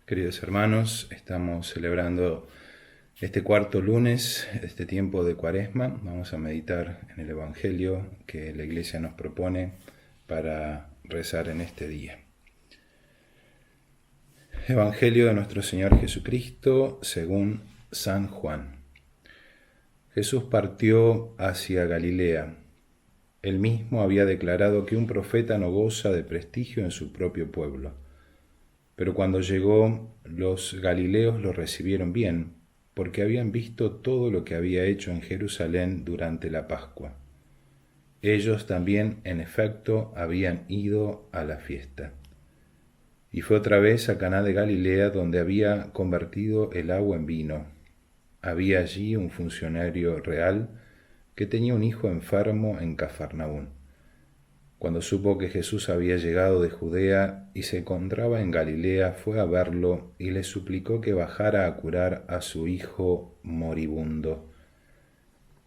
Queridos hermanos, estamos celebrando este cuarto lunes, este tiempo de Cuaresma. Vamos a meditar en el Evangelio que la Iglesia nos propone para rezar en este día. Evangelio de nuestro Señor Jesucristo según San Juan. Jesús partió hacia Galilea. Él mismo había declarado que un profeta no goza de prestigio en su propio pueblo. Pero cuando llegó, los galileos lo recibieron bien, porque habían visto todo lo que había hecho en Jerusalén durante la Pascua. Ellos también, en efecto, habían ido a la fiesta. Y fue otra vez a Caná de Galilea, donde había convertido el agua en vino. Había allí un funcionario real que tenía un hijo enfermo en Cafarnaún. Cuando supo que Jesús había llegado de Judea y se encontraba en Galilea, fue a verlo y le suplicó que bajara a curar a su hijo moribundo.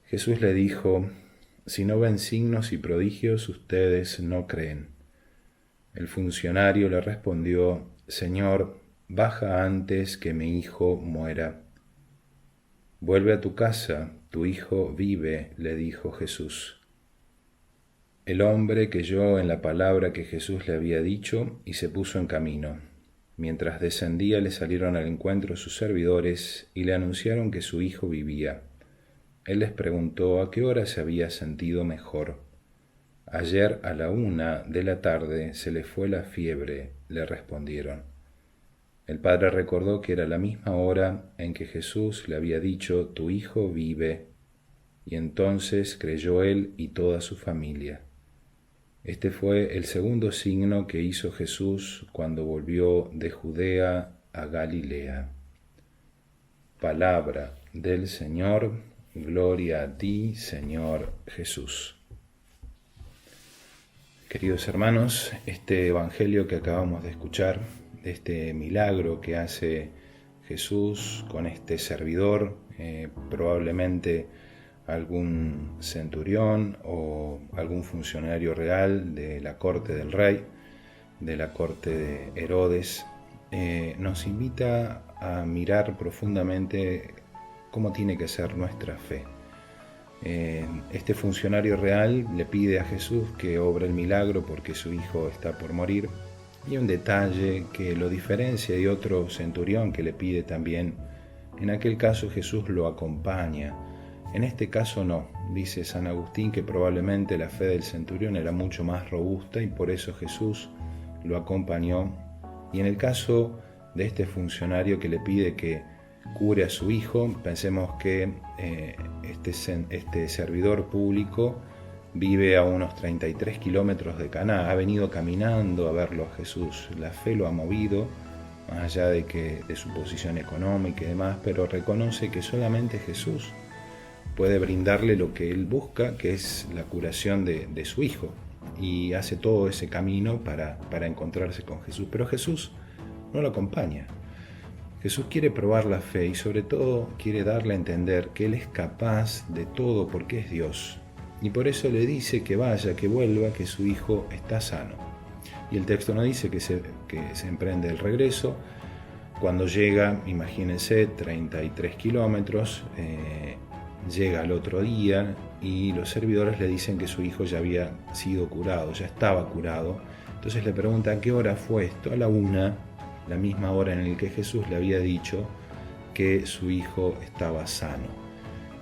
Jesús le dijo: «Si no ven signos y prodigios, ustedes no creen». El funcionario le respondió: «Señor, baja antes que mi hijo muera». «Vuelve a tu casa, tu hijo vive», le dijo Jesús. El hombre creyó en la palabra que Jesús le había dicho y se puso en camino. Mientras descendía le salieron al encuentro sus servidores y le anunciaron que su hijo vivía. Él les preguntó a qué hora se había sentido mejor. «Ayer a la 1:00 p.m. se le fue la fiebre», le respondieron. El padre recordó que era la misma hora en que Jesús le había dicho: «Tu hijo vive», y entonces creyó él y toda su familia. Este fue el segundo signo que hizo Jesús cuando volvió de Judea a Galilea. Palabra del Señor, gloria a ti, Señor Jesús. Queridos hermanos, este evangelio que acabamos de escuchar, este milagro que hace Jesús con este servidor, probablemente algún centurión o algún funcionario real de la corte del rey, de la corte de Herodes, nos invita a mirar profundamente cómo tiene que ser nuestra fe. Este funcionario real le pide a Jesús que obre el milagro porque su hijo está por morir, y un detalle que lo diferencia de otro centurión que le pide también. En aquel caso Jesús lo acompaña. En este caso no. Dice San Agustín que probablemente la fe del centurión era mucho más robusta y por eso Jesús lo acompañó. Y en el caso de este funcionario que le pide que cure a su hijo, pensemos que este servidor público vive a unos 33 kilómetros de Caná, ha venido caminando a verlo a Jesús. La fe lo ha movido, más allá de su posición económica y demás, pero reconoce que solamente Jesús puede brindarle lo que él busca, que es la curación de su hijo, y hace todo ese camino para encontrarse con Jesús. Pero Jesús no lo acompaña. Jesús quiere probar la fe y sobre todo quiere darle a entender que Él es capaz de todo porque es Dios. Y por eso le dice que vaya, que vuelva, que su hijo está sano. Y el texto no dice que se emprende el regreso. Cuando llega, imagínense, 33 kilómetros, llega al otro día y los servidores le dicen que su hijo ya había sido curado, ya estaba curado. Entonces le preguntan: ¿a qué hora fue esto? A la 1:00, la misma hora en la que Jesús le había dicho que su hijo estaba sano.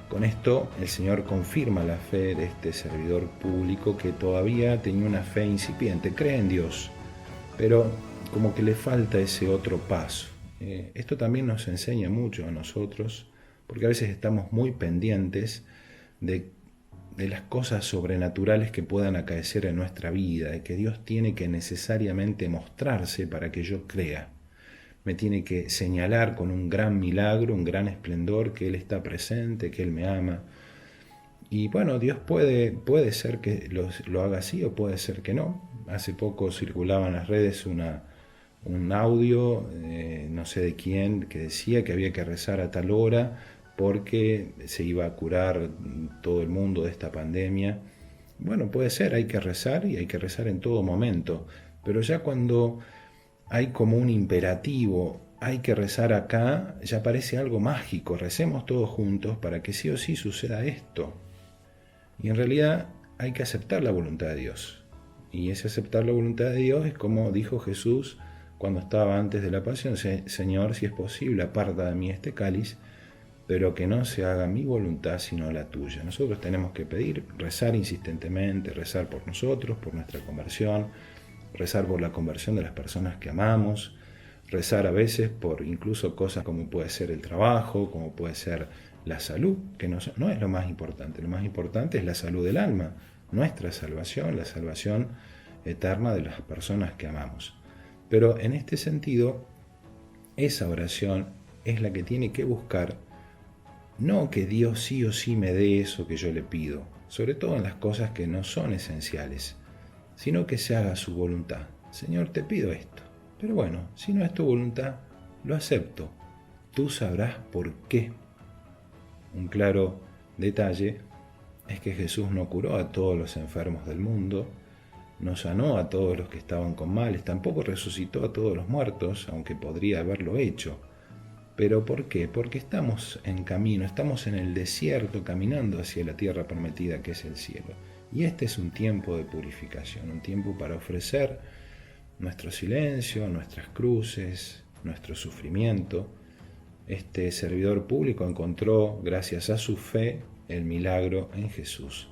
Con esto el Señor confirma la fe de este servidor público que todavía tenía una fe incipiente, cree en Dios, pero como que le falta ese otro paso. Esto también nos enseña mucho a nosotros, porque a veces estamos muy pendientes de las cosas sobrenaturales que puedan acaecer en nuestra vida, de que Dios tiene que necesariamente mostrarse para que yo crea. Me tiene que señalar con un gran milagro, un gran esplendor, que Él está presente, que Él me ama. Y bueno, Dios puede ser que lo haga así o puede ser que no. Hace poco circulaba en las redes un audio, no sé de quién, que decía que había que rezar a tal hora porque se iba a curar todo el mundo de esta pandemia. Bueno, puede ser, hay que rezar y hay que rezar en todo momento, pero ya cuando hay como un imperativo hay que rezar acá, ya parece algo mágico, recemos todos juntos para que sí o sí suceda esto. Y en realidad hay que aceptar la voluntad de Dios. Y ese aceptar la voluntad de Dios es como dijo Jesús cuando estaba antes de la pasión: Señor, si es posible, aparta de mí este cáliz, pero que no se haga mi voluntad sino la tuya. Nosotros tenemos que pedir, rezar insistentemente, rezar por nosotros, por nuestra conversión, rezar por la conversión de las personas que amamos, rezar a veces por incluso cosas como puede ser el trabajo, como puede ser la salud, que no es lo más importante. Lo más importante es la salud del alma, nuestra salvación, la salvación eterna de las personas que amamos. Pero en este sentido, esa oración es la que tiene que buscar no que Dios sí o sí me dé eso que yo le pido, sobre todo en las cosas que no son esenciales, sino que se haga su voluntad. Señor, te pido esto, pero bueno, si no es tu voluntad, lo acepto. Tú sabrás por qué. Un claro detalle es que Jesús no curó a todos los enfermos del mundo, no sanó a todos los que estaban con males, tampoco resucitó a todos los muertos, aunque podría haberlo hecho. ¿Pero por qué? Porque estamos en camino, estamos en el desierto caminando hacia la tierra prometida que es el cielo. Y este es un tiempo de purificación, un tiempo para ofrecer nuestro silencio, nuestras cruces, nuestro sufrimiento. Este servidor público encontró, gracias a su fe, el milagro en Jesús.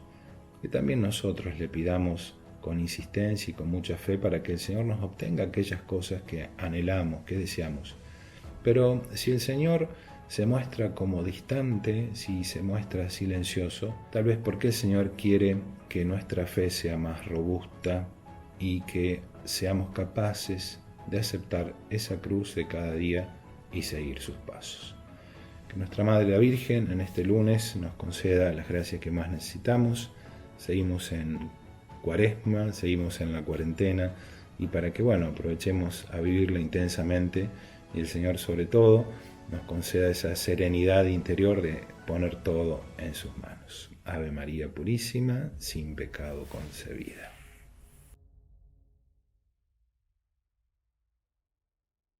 Que también nosotros le pidamos con insistencia y con mucha fe para que el Señor nos obtenga aquellas cosas que anhelamos, que deseamos. Pero si el Señor se muestra como distante, si se muestra silencioso, tal vez porque el Señor quiere que nuestra fe sea más robusta y que seamos capaces de aceptar esa cruz de cada día y seguir sus pasos. Que nuestra Madre la Virgen en este lunes nos conceda las gracias que más necesitamos. Seguimos en Cuaresma, seguimos en la cuarentena, y para que aprovechemos a vivirla intensamente, y el Señor sobre todo nos conceda esa serenidad interior de poner todo en sus manos. Ave María Purísima, sin pecado concebida.